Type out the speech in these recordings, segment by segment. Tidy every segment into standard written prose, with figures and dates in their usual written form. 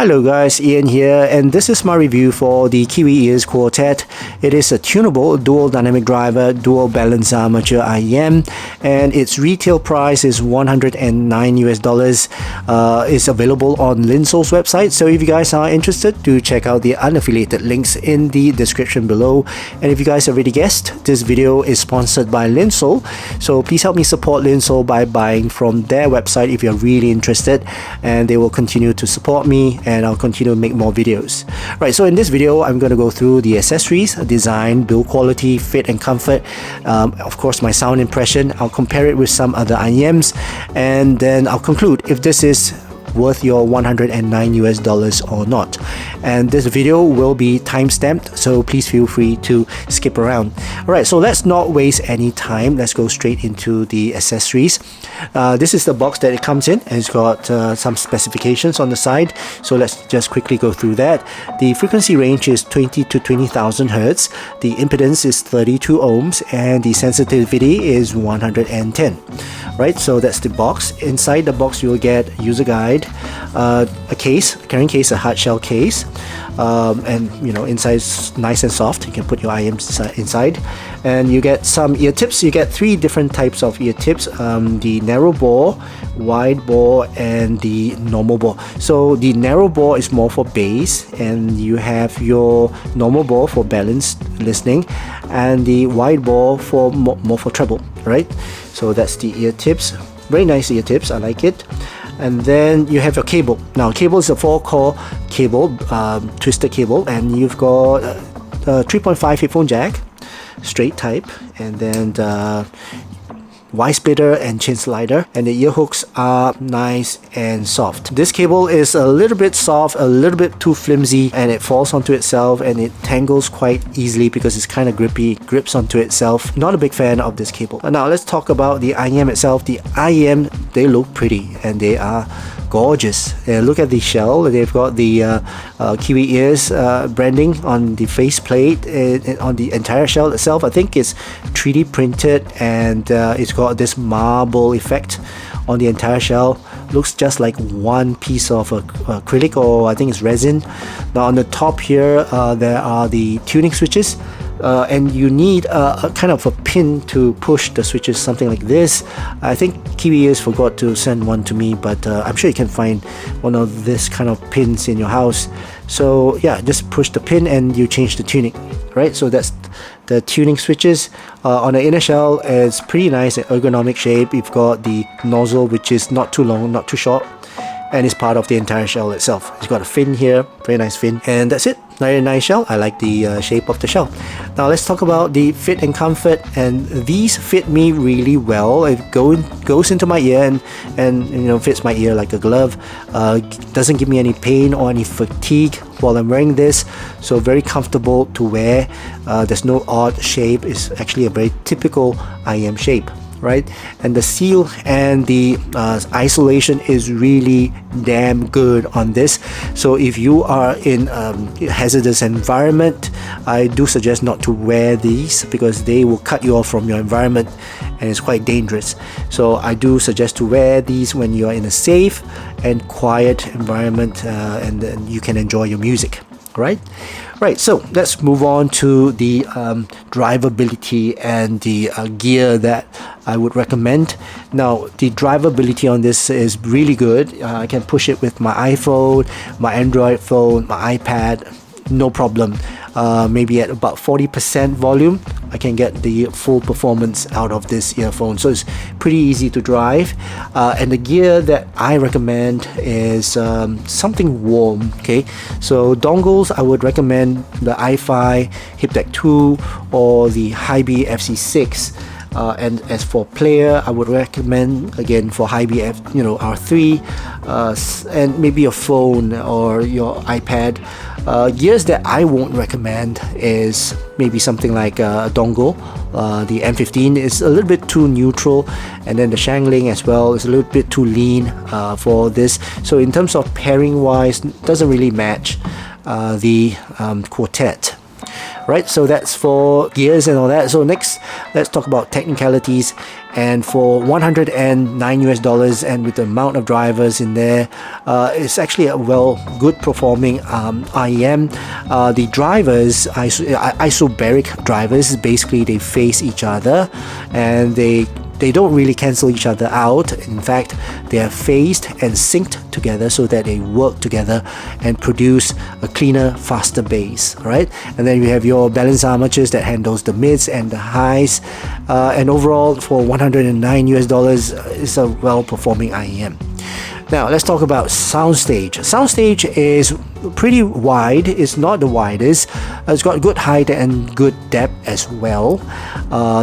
Hello guys, Ian here, and this is my review for the Kiwiears Quartet. It is a tunable dual dynamic driver, dual balance armature IEM, and its retail price is $109 US. It's available on Linsol's website, so if you guys are interested, do check out the unaffiliated links in the description below. And if you guys already guessed, this video is sponsored by Linsol, so please help me support Linsol by buying from their website if you're really interested, and they will continue to support me and I'll continue to make more videos. Right, so in this video I'm going to go through the accessories, design, build quality, fit and comfort, of course my sound impression. I'll compare it with some other IEMs, and then I'll conclude if this is worth your $109 US or not. And this video will be time-stamped, so please feel free to skip around. Alright, so let's not waste any time. Let's go straight into the accessories. This is the box that it comes in, and it's got some specifications on the side, so let's just quickly go through that. The frequency range is 20 to 20,000 Hertz, the impedance is 32 ohms, and the sensitivity is 110. Right, so that's the box. Inside the box you'll get user guide, a case, a carrying case, a hard shell case, and you know, inside is nice and soft. You can put your IEMs inside, and you get some ear tips. You get three different types of ear tips: the narrow bore, wide bore, and the normal bore. So the narrow bore is more for bass, and you have your normal bore for balanced listening, and the wide bore for more for treble. Right, so that's the ear tips. Very nice ear tips, I like it. And then you have your cable. Now cable is a 4-core cable, twisted cable, and you've got a 3.5 headphone jack, straight type, and then the Y splitter and chin slider, and the ear hooks are nice and soft. This cable is a little bit soft, a little bit too flimsy, and it falls onto itself and it tangles quite easily because it's kind of grippy, grips onto itself. Not a big fan of this cable. Now let's talk about the IEM itself. The IEM, they look pretty and they are gorgeous. Look at the shell. They've got the Kiwiears branding on the faceplate, on the entire shell itself. I think it's 3D printed, and it's got this marble effect on the entire shell. Looks just like one piece of acrylic, or I think it's resin. Now on the top here there are the tuning switches, and you need a kind of a pin to push the switches, something like this. I think Kiwiears forgot to send one to me, but I'm sure you can find one of this kind of pins in your house. So yeah, just push the pin and you change the tuning. Right, so that's the tuning switches. On the inner shell, it's pretty nice and ergonomic shape. You've got the nozzle, which is not too long, not too short, and it's part of the entire shell itself. It's got a fin here, very nice fin, and that's it. Very nice shell. I like the shape of the shell. Now let's talk about the fit and comfort, and these fit me really well. It goes into my ear and you know, fits my ear like a glove. Doesn't give me any pain or any fatigue while I'm wearing this, so very comfortable to wear. There's no odd shape. It's actually a very typical IEM shape. Right, and the seal and the isolation is really damn good on this. So if you are in a hazardous environment, I do suggest not to wear these because they will cut you off from your environment and it's quite dangerous. So I do suggest to wear these when you are in a safe and quiet environment, and then you can enjoy your music. Right, so let's move on to the drivability and the gear that I would recommend. Now the drivability on this is really good. I can push it with my iPhone, my Android phone, my iPad, no problem. Maybe at about 40% volume, I can get the full performance out of this earphone. So it's pretty easy to drive. And the gear that I recommend is something warm. Okay, so dongles, I would recommend the iFi Hipdeck 2 or the Hibi FC6. And as for player, I would recommend again for Hibi R3, and maybe your phone or your iPad. Gears that I won't recommend is maybe something like a dongle. The M15 is a little bit too neutral, and then the Shangling as well is a little bit too lean for this. So in terms of pairing wise, doesn't really match the Quartet. Right, so that's for gears and all that. So next, let's talk about technicalities. And for $109 and with the amount of drivers in there, it's actually a good performing IEM. The drivers, isobaric drivers, basically they face each other and they don't really cancel each other out. In fact, they are phased and synced together so that they work together and produce a cleaner, faster bass, right? And then you have your balance armatures that handles the mids and the highs. And overall, for $109, it's a well-performing IEM. Now let's talk about soundstage. Soundstage is pretty wide. It's not the widest. It's got good height and good depth as well.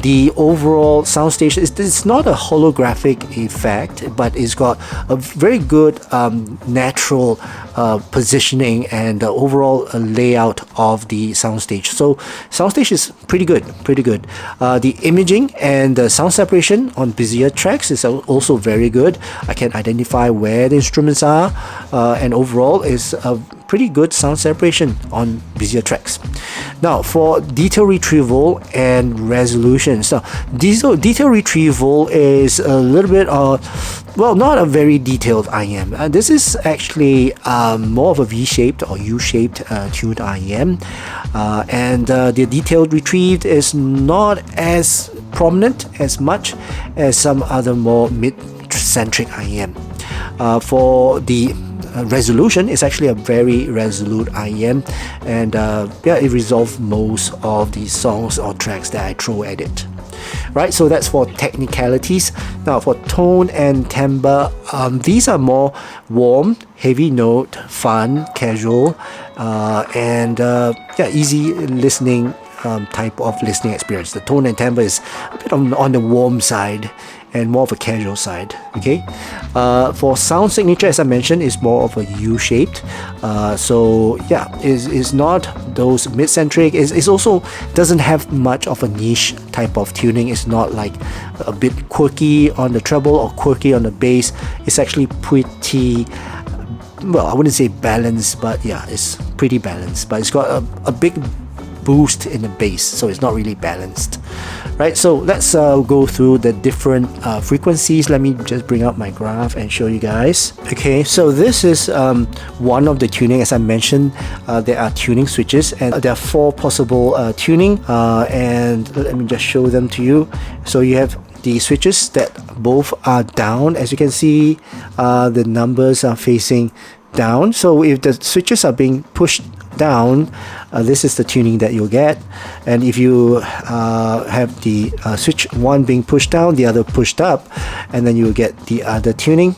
The overall soundstage it's not a holographic effect, but it's got a very good natural positioning and overall layout of the soundstage. So soundstage is pretty good. The imaging and the sound separation on busier tracks is also very good. I can identify where the instruments are, and overall is a pretty good sound separation on busier tracks. Now for detail retrieval and resolution. So detail retrieval is a little bit not a very detailed IEM. This is actually more of a V-shaped or U-shaped tuned IEM, and the detail retrieved is not as prominent as much as some other more mid-centric IEM. For the resolution, is actually a very resolute IEM, and it resolves most of the songs or tracks that I throw at it. Right, so that's for technicalities. Now for tone and timbre, these are more warm, heavy note, fun, casual, and easy listening type of listening experience. The tone and timbre is a bit on the warm side and more of a casual side. Okay, for sound signature, as I mentioned, is more of a U-shaped. Is not those mid-centric. It also doesn't have much of a niche type of tuning. It's not like a bit quirky on the treble or quirky on the bass. It's actually pretty, well, I wouldn't say balanced, but yeah, it's pretty balanced. But it's got a big boost in the bass, so it's not really balanced. Right, so let's go through the different frequencies. Let me just bring up my graph and show you guys. Okay, so this is one of the tuning. As I mentioned, there are tuning switches, and there are 4 possible tuning, and let me just show them to you. So you have the switches that both are down. As you can see, the numbers are facing down. So if the switches are being pushed down, this is the tuning that you'll get. And if you have the switch one being pushed down, the other pushed up, and then you'll get the other tuning.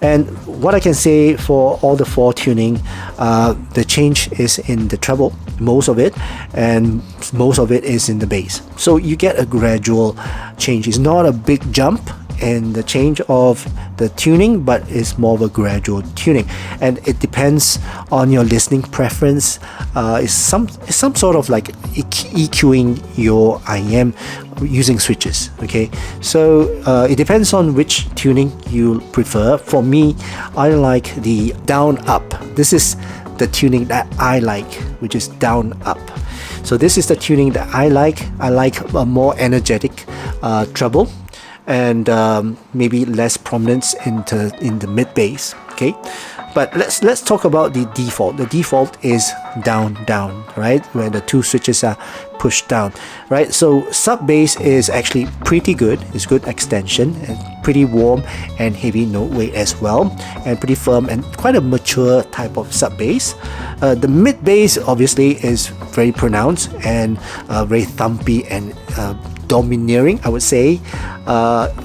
And what I can say for all the 4 tuning, the change is in the treble, most of it, and most of it is in the bass. So you get a gradual change. It's not a big jump in the change of the tuning, but it's more of a gradual tuning, and it depends on your listening preference. It's some sort of like EQing your IEM using switches. Okay, so it depends on which tuning you prefer. For me, I like the down up. This is the tuning that I like, which is down up. So this is the tuning that I like. I like a more energetic treble, and maybe less prominence in the mid bass. Okay, but let's talk about the default. The default is down, right, where the 2 switches are pushed down, right? So sub bass is actually pretty good. It's good extension and pretty warm and heavy note weight as well, and pretty firm and quite a mature type of sub bass. The mid bass obviously is very pronounced and very thumpy and domineering, I would say,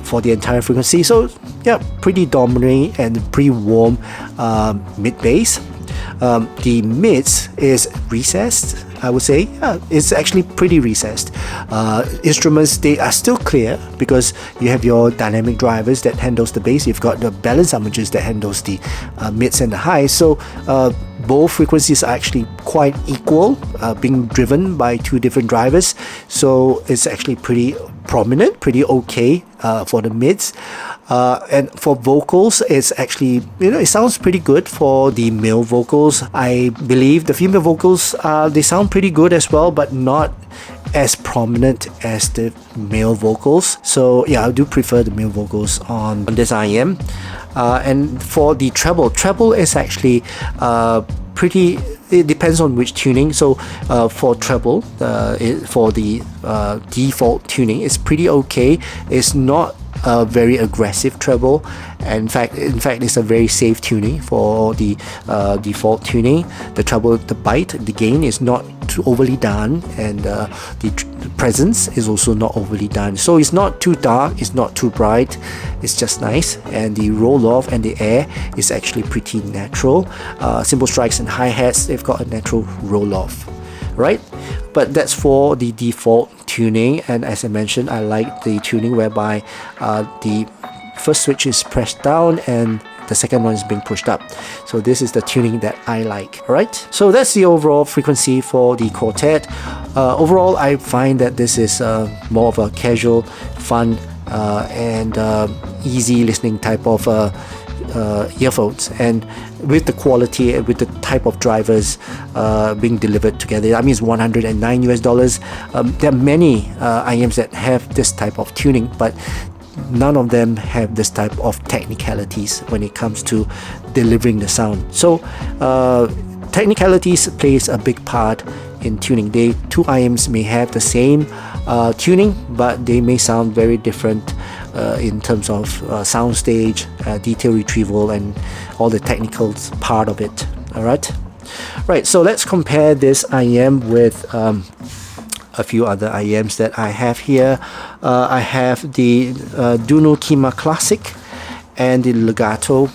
for the entire frequency. So yeah, pretty dominating and pretty warm mid bass. The mids is recessed, I would say. Yeah, it's actually pretty recessed. Instruments, they are still clear because you have your dynamic drivers that handles the bass. You've got the balance armatures that handles the mids and the highs. So both frequencies are actually quite equal, being driven by 2 different drivers. So it's actually pretty prominent, pretty okay for the mids. And for vocals, it's actually, it sounds pretty good for the male vocals. I believe the female vocals, they sound pretty good as well, but not as prominent as the male vocals. So yeah, I do prefer the male vocals on this IM. And for the treble is actually pretty, it depends on which tuning. So for treble, for the default tuning, it's pretty okay. It's not a very aggressive treble. In fact, it's a very safe tuning for the default tuning. The treble, the bite, the gain is not too overly done, and the presence is also not overly done. So it's not too dark, it's not too bright, it's just nice. And the roll off and the air is actually pretty natural. Cymbal strikes and hi-hats, they've got a natural roll off, right? But that's for the default tuning. And as I mentioned, I like the tuning whereby the first switch is pressed down and the second one is being pushed up. So this is the tuning that I like. Alright, so that's the overall frequency for the Quartet. Overall, I find that this is more of a casual, fun, and easy listening type of earphones, and with the quality, with the type of drivers being delivered together. That means $109 US. There are many IMs that have this type of tuning, but none of them have this type of technicalities when it comes to delivering the sound. So technicalities plays a big part in tuning. Two IMs may have the same tuning, but they may sound very different in terms of soundstage, detail retrieval, and all the technical part of it. Alright, so let's compare this IM with a few other IMs that I have here. I have the Duno Kima Classic and the Legato.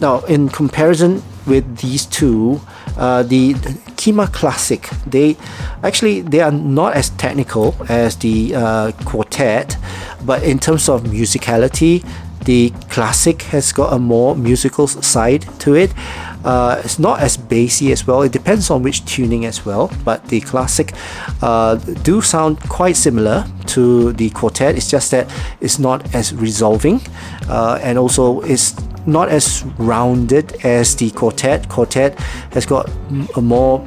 Now, in comparison with these two, the Kima Classic, they are not as technical as the Quartet, but in terms of musicality, the Classic has got a more musical side to it. It's not as bassy as well. It depends on which tuning as well, but the Classic do sound quite similar to the Quartet. It's just that it's not as resolving, and also it's not as rounded as the Quartet. Quartet has got a more,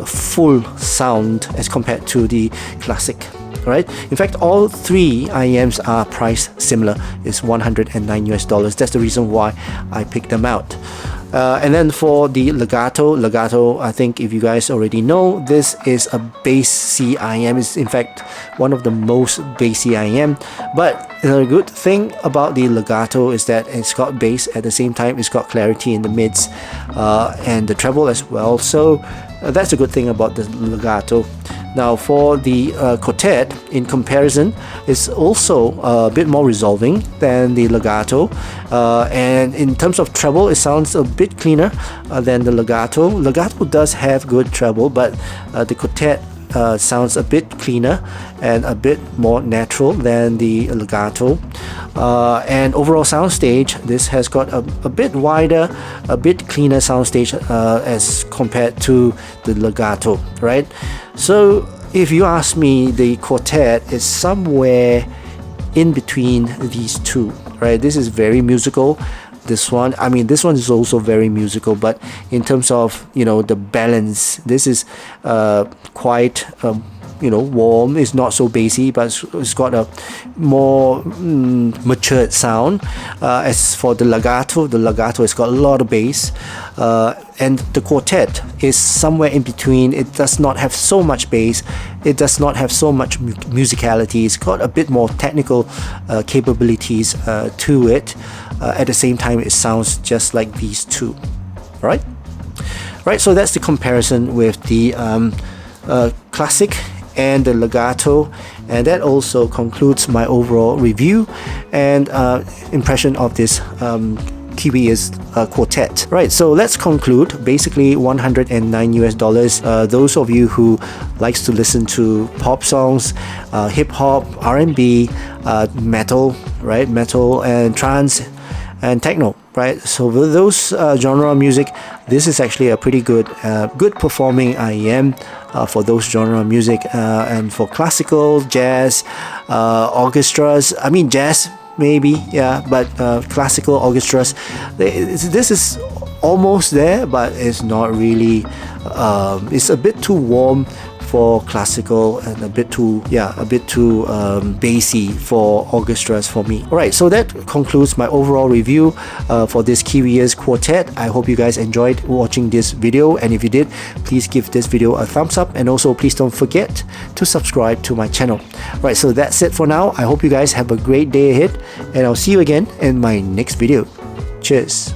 full sound as compared to the Classic. Right? In fact, all three IMs are priced similar. It's $109 US. That's the reason why I picked them out. And then for the Legato, I think if you guys already know, this is a bass C IM. It's in fact one of the most bassy IM. But the good thing about the Legato is that it's got bass at the same time. It's got clarity in the mids and the treble as well. So that's a good thing about the Legato. Now for the Quartet, in comparison, it's also a bit more resolving than the Legato, and in terms of treble, it sounds a bit cleaner than the Legato. Legato does have good treble, but the Quartet sounds a bit cleaner and a bit more natural than the Legato. And overall soundstage, this has got a bit wider, a bit cleaner soundstage as compared to the Legato, right? So if you ask me, the Quartet is somewhere in between these two, right? This is very musical. This one is also very musical, but in terms of the balance, this is quite warm. It's not so bassy, but it's got a more matured sound. As for the Legato has got a lot of bass, and the Quartet is somewhere in between. It does not have so much bass, it does not have so much musicality. It's got a bit more technical capabilities to it. At the same time, it sounds just like these two, right? So that's the comparison with the Classic and the Legato, and that also concludes my overall review and impression of this Kiwiears Quartet. Right, so let's conclude. Basically $109 US. Those of you who likes to listen to pop songs, hip hop, R&B, metal, right? Metal and trance and techno, right? So with those genre of music, this is actually a pretty good performing IEM for those genre of music, and for classical, jazz, orchestras. Jazz maybe, yeah, but classical orchestras, this is almost there, but it's not really. It's a bit too warm for classical and a bit too bassy for orchestras for me. Alright, so that concludes my overall review for this Kiwiears Quartet. I hope you guys enjoyed watching this video, and if you did, please give this video a thumbs up, and also please don't forget to subscribe to my channel. Alright, so that's it for now. I hope you guys have a great day ahead, and I'll see you again in my next video. Cheers.